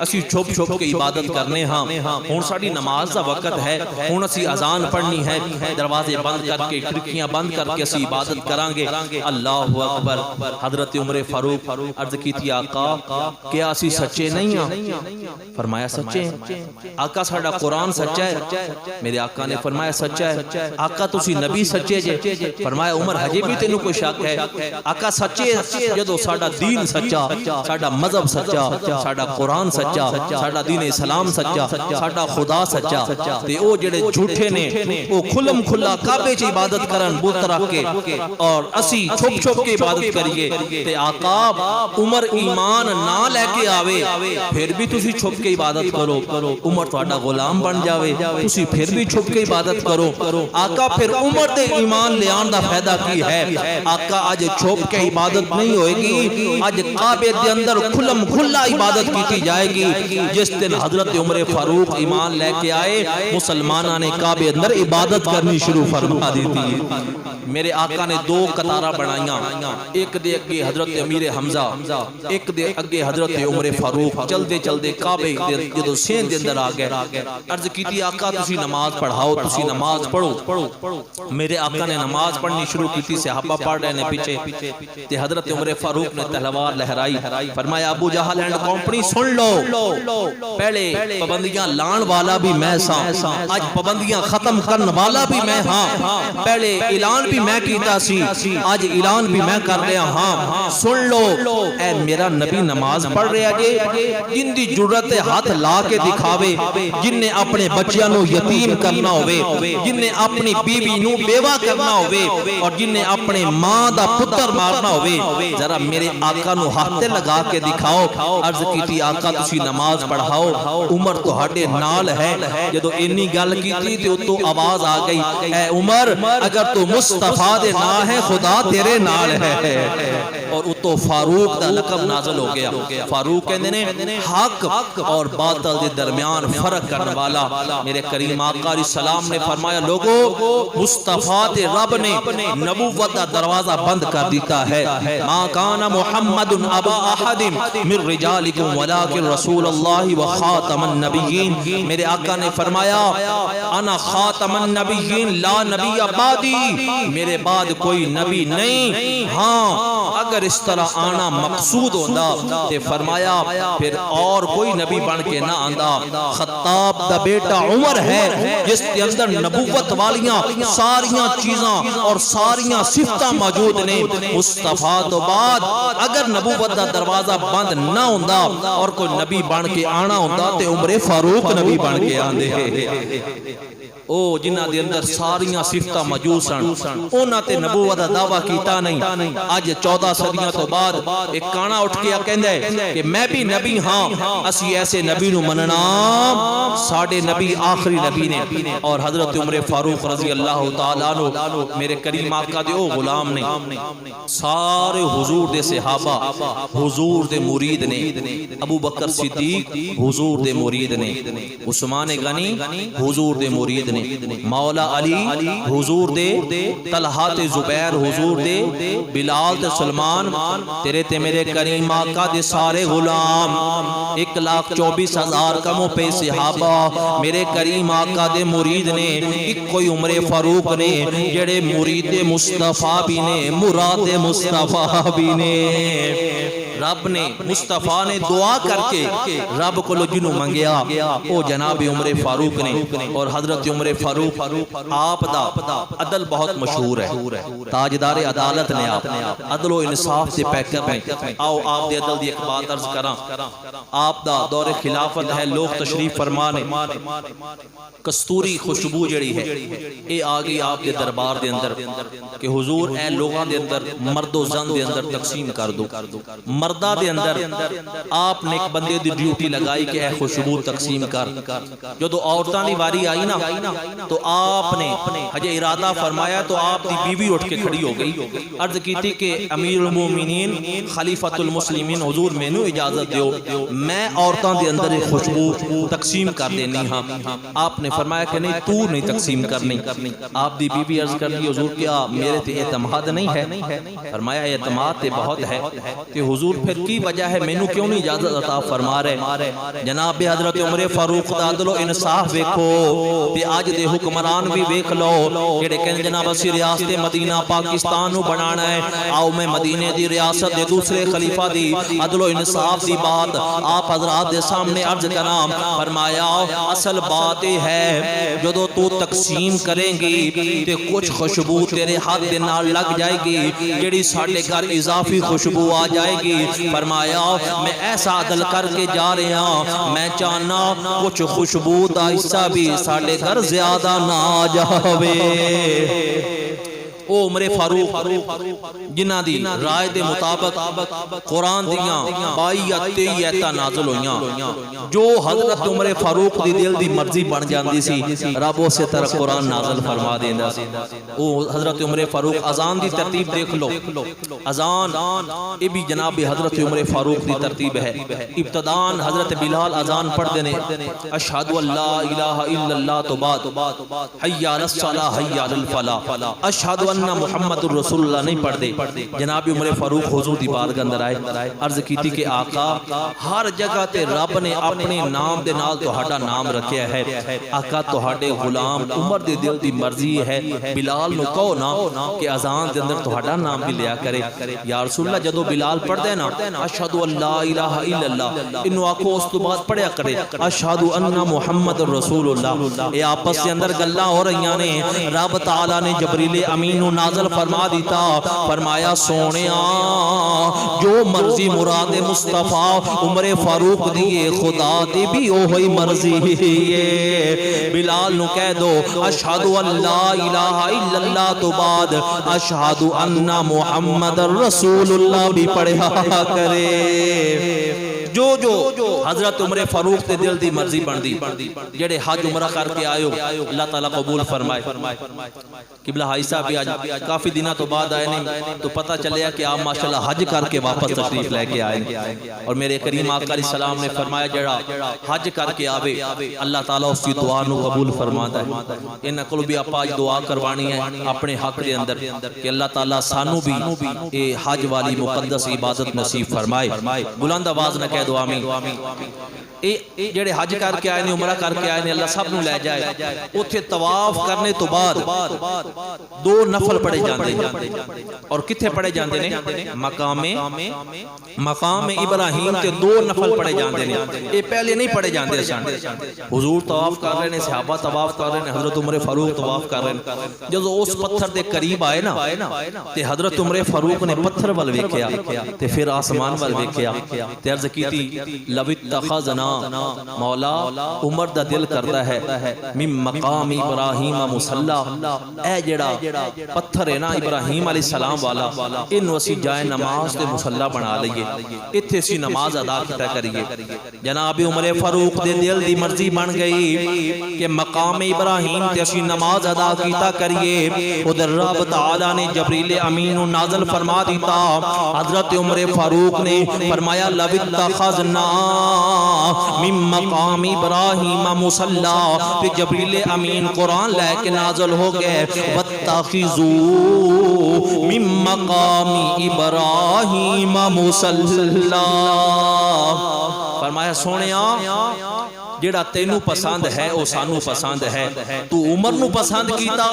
اسی چھپ چھپ کے عبادت کرنے ہاں، ہون ساڑی نماز دا وقت ہے، ہون اسی اذان پڑھنی ہے، دروازے بند کر کے کھڑکیاں بند کر کے اسی عبادت کرانگے۔ اللہ اکبر۔ حضرت عمر فاروق عرض کی تھی آقا کیا اسی سچے نہیں ہیں؟ فرمایا سچے ہیں۔ آقا ساڑا قرآن سچا ہے؟ میرے آقا نے فرمایا سچا ہے۔ آقا تسی نبی سچے جے؟ فرمایا عمر ہجے بھی تینوں کوئی شک ہے؟ آقا سچے جدو ساڑا دین سچا، ساڑا مذہب سچا، ساڑا قرآن سچا، ساڑا دین اسلام سچا، ساڑا خدا سچا، تے او جڑے جھوٹے نے او کھلم کھلا کعبے چ عبادت کرن بت رکھ کے اور اسی چھپ چھپ کے عبادت کریے، تے آقا عمر ایمان نہ لے کے آوے پھر بھی تسی چھپ کے عبادت کرو، عمر تہاڈا غلام بن جاوے تسی پھر بھی چھپ کے عبادت کرو۔ آقا پھر عمر دے ایمان لیان دا فائدہ کی ہے؟ آقا آج چھپ کے عبادت نہیں ہوئے گی، آج کعبے دے اندر کھلم کھلا عبادت کی جائے گی۔ جس دن حضرت عمر فاروق ایمان لے کے آئے مسلمانہ نے کعبے اندر عبادت کرنی شروع فرما دی تھی۔ میرے آقا نے دو قطارہ بنائیاں، ایک دے اگے حضرت امیر حمزہ، ایک دے اگے حضرت عمر فاروق۔ چل دے کعبے جدو سین دے اندر آ گئے، عرض کیتی آقا تسی نماز پڑھاؤ، تسی نماز پڑھو۔ میرے آقا نے نماز پڑھنی شروع کی تھی، صحابہ پڑھ رہے نے پیچھے، تے حضرت عمر فاروق نے تلوار لہرائی، فرمایا ابو جہل اینڈ کمپنی سن لو، پہلے پابندیاں لان والا بھی میں ساں، آج پابندیاں ختم کرن والا بھی میں ہاں، پہلے اعلان بھی میں کیتا سی، آج اعلان بھی میں کر رہا ہاں، سن لو اے میرا نبی نماز پڑھ رہا جے، جن دی جرت ہاتھ لا کے دکھاوے، جن نے اپنے بچیاں نو یتیم کرنا ہوئے، جن نے اپنی بیوی نو بیوہ کرنا ہوئے، اور جن نے اپنے ماں دا پتر مارنا ہوئے، ذرا میرے آقا نو ہاتھ لگا کے دکھاؤ۔ عرض کیتی آقا تسی نماز پڑھاؤ، عمر تو ہڈے نال ہے۔ جدو انی گل کیتی تے تو آواز آ گئی، اے عمر اگر تو مصطفیٰ دے نا ہے خدا تیرے نال ہے، اور اتو فاروق دا لقب نازل ہو گیا۔ فاروق کہندے نے حق اور باطل دے درمیان فرق کرنے والا۔ میرے کریم آقا علیہ السلام نے فرمایا لوگو مصطفیٰ دے رب نے نبوت دا دروازہ بند کر دیتا ہے، ما کان محمد ابا احد من رجالکم ولکن رسول اللہ و خاتم النبیین۔ میرے آقا نے فرمایا انا خاتم النبیین لا نبی بعدی، میرے بعد کوئی نبی نہیں، ہاں اگر اس طرح آنا مقصود ہوتا تے فرمایا پھر اور کوئی نبی بن کے نہ آندا۔ خطاب دا بیٹا عمر ہے جس کے اندر نبوت والیاں ساریاں چیزاں اور ساریاں صفتاں موجود نے۔ مصطفیٰ تو بعد اگر نبوت دا دروازہ بند نہ ہوندا اور کوئی نبی بن کے آنا ہوندا تے عمر فاروق نبی بن کے آندے۔ او جنہ دے اندر ساریاں صفتاں موجود سن، انہاں تے نبوت دا دعویٰ کیتا نہیں۔ آج 14 صدیاں تو بعد ایک کانا اٹھ کے کہندا ہے کہ میں بھی نبی ہاں، اسی ایسے نبی نو مننا، ساڈے نبی آخری نبی نے۔ اور حضرت عمر فاروق رضی اللہ تعالیٰ عنہ میرے کریم آقا دے او غلام نے، سارے حضور دے صحابہ حضور دے مرید نے، ابو بکر صدیق حضور دے مرید نے، عثمان غنی حضور دے مرید نے، مولا علی حضور دے، طلحہ تے زبیر حضور دے، بلال تے سلمان تیرے تے میرے کریم آقا دے سارے غلام، 1,24,000 کموں پہ صحابہ میرے کریم آقا دے مرید نے۔ ایک کوئی عمر فاروق نے جڑے مرید مصطفیٰ بھی نے، مراد مصطفیٰ بھی نے۔ رب نے مصطفیٰ نے دعا کر کے رب کو جنوں منگیا او جناب عمر فاروق نے۔ اور حضرت عمر فاروق آپ دا عدل بہت مشہور ہے، تاجدار عدالت نے، آپ عدل و انصاف سے پیکر میں۔ آؤ آپ دے عدل دی ایک بات عرض کراں، آپ دا دور خلافت ہے، لوگ تشریف فرمانے، کستوری خوشبو جڑی ہے اے آگئی آپ دے دربار دے اندر کہ حضور اے لوگاں دے اندر مرد و زن دے اندر تقسیم کر دو۔ مردہ دے اندر آپ نے ایک بندے دی ڈیوٹی لگائی کہ اے خوشبو تقسیم کر۔ جو دو عورتاں دی واری آئی نا تو آپ نے حجے ارادہ فرمایا تو آپ دی بیوی اٹھ کے کھڑی ہو گئی، عرض کی تھی کہ امیر المومنین خلیفۃ المسلمین حضور میں نو اجازت دیو، میں عورتاں دے اندر ایک خوشبو تقسیم کر دینی ہاں۔ آپ نے فرمایا کہ نہیں تو نہیں تقسیم کرنی۔ آپ دی بیوی عرض کر دی حضور کیا میرے تے اعتماد نہیں ہے؟ فرمایا اعتماد تے بہت ہے کہ حضور پھر کی وجہ ہے مینوں کیوں نہیں اجازت عطا فرما رہے؟ جناب حضرت عمر فاروق دا عدل و انصاف ویکھو تے اج دے حکمران بھی ویکھ لو جڑے کہندے جناب اسی ریاست مدینہ پاکستان نو بنانا ہے، آؤ میں مدینے دی ریاست دے دوسرے خلیفہ دی عدل و انصاف دی بات آپ حضرات دے سامنے عرض کراں۔ فرمایا اصل بات یہ ہے جدو تو تقسیم کریں گی تے کچھ خوشبو تیرے ہاتھ دے نال لگ جائے گی جڑی ساڈے گھر اضافی خوشبو آ جائے گی۔ فرمایا میں ایسا عدل کر کے جا رہا ہوں، میں چاہنا کچھ خوشبو دا حصہ بھی ساڈے گھر زیادہ نہ آ جاوے۔ او عمر فاروق جنہ دی رائے دے مطابق قرآن دیاں 22 یا 23 ایتاں نازل ہویاں جو حضرت عمر فاروق دی دل دی مرضی بن جاندی سی رب اسی طرح قرآن نازل فرما دیندا سی او حضرت عمر فاروق اذان دی ترتیب دیکھ لو اذان یہ بھی جناب حضرت عمر فاروق دی ترتیب ہے ابتدان حضرت بلال اذان پڑھ دینے اشہد ان لا الہ الا اللہ تو بعد حی علی الصلاۃ حی علی الفلاح اشہد ان محمد الرسول اللہ نہیں پڑھ دے جناب عمر فاروق حضور دی بارگاہ اندر آئے عرض کیتی کہ آقا ہر جگہ تے رب نے اپنے نام دے نال تہاڈا نام رکھیا ہے آقا تہاڈے غلام عمر دے دل دی مرضی ہے بلال نو کہو نا کہ اذان دے اندر تہاڈا نام بھی لیا کرے یا رسول اللہ جدو بلال پڑھ دے نا اشہد ان لا الہ الا اللہ انو آکھو اس تو بعد پڑھیا کرے اشہد ان محمد الرسول اللہ اے آپس کے اندر گلاں ہو رہیاں نے رب تعالی نے جبریل امین نو نازل فرما دیتا فرمایا سونیا جو مرضی مراد مصطفیٰ عمر فاروق دیئے خدا دی بھی اوہی مرضی ہے بلال نو کہہ دو اشہد ان لا الہ الا اللہ تو بعد اشہد ان محمد الرسول اللہ بھی پڑھا کرے جو حضرت عمر فاروق تے دل دی مرضی بن دی جڑے حج عمرہ کر کے آئے اللہ تعالیٰ قبول فرمائے قبلہ حاج صاحب بھی آج کافی دنہ تو بعد آئے نہیں تو پتہ چلیا کہ آپ ماشاءاللہ حج کر کے واپس تشریف لے کے آئے اور میرے کریم آقا علیہ السلام نے فرمایا جڑا حج کر کے آوے اللہ تعالیٰ اس کی دعا نو قبول فرماتا ہے انہاں کول بھی آپ آج دعا کروانی ہے اپنے حق دے اندر کہ اللہ تعالیٰ سانو بھی حج والی مقدس عبادت نصیب فرمائے بلند آواز نہ کہہ دو آمین جڑے حج کر کے آئے نے عمرہ کر کے آئے نے اللہ سب نو لے جائے اتھے طواف کرنے تو بعد 2 نفل پڑے جاندے اور کتھے پڑے جاندے نے مقام ابراہیم تے 2 نفل پڑے جاندے نے یہ پہلے نہیں پڑے جاندے سن حضور طواف کر رہے نے صحابہ طواف کر رہے نے حضرت عمر فاروق طواف کر رہے ہیں جب اس پتھر دے قریب آئے نا تے حضرت عمر فاروق نے پتھر ول ویکھیا تے پھر آسمان ول ویکھیا تے عرض کیتی لو اتخذنا مولا عمر دا دل کرتا ہے من مقام ابراہیم مصلا اے جڑا پتھر ہے نا ابراہیم علیہ السلام والا انو اسی جائے نماز دے مصلا بنا لئیے اتھے اسی نماز ادا کیتا کریے جناب عمر فاروق دے دل دی مرضی بن گئی کہ مقام ابراہیم تے اسی نماز ادا کیتا کریے ادھر رب تعالی نے جبریل امین نازل فرما دیتا حضرت عمر فاروق نے فرمایا لو اتخذنا من مقام ابراہیم مصلا پہ جبریل امین قرآن لے کے نازل ہو گئے واتخذوا من مقام ابراہیم مصلا فرمایا سونیا جڑا تینو پسند ہے او سانو پسند ہے تو عمر نو پسند کیتا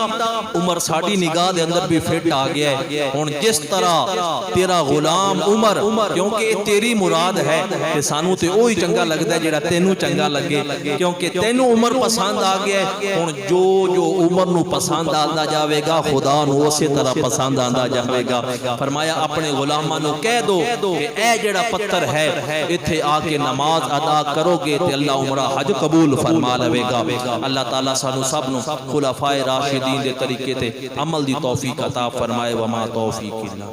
عمر ساڑی نگاہ دے اندر بھی فٹ آ گیا ہے ہن جس طرح تیرا غلام عمر کیونکہ تیری مراد ہے کہ سانو تے اوہی چنگا لگدا ہے جڑا تینو چنگا لگے کیونکہ تینو عمر پسند آ گیا ہے ہن جو عمر نو پسند آندا جاوے گا خدا نو اسی طرح پسند آندا جاوے گا فرمایا اپنے غلاماں نو کہہ دو کہ اے جڑا پتھر ہے ایتھے آ کے نماز ادا کرو گے تے اللہ عمرہ حج قبول فرما لے گا اللہ تعالیٰ سانو سب نو خلفائے راشدین دے طریقے تے عمل دی توفیق عطا فرمائے وما توفیق اللہ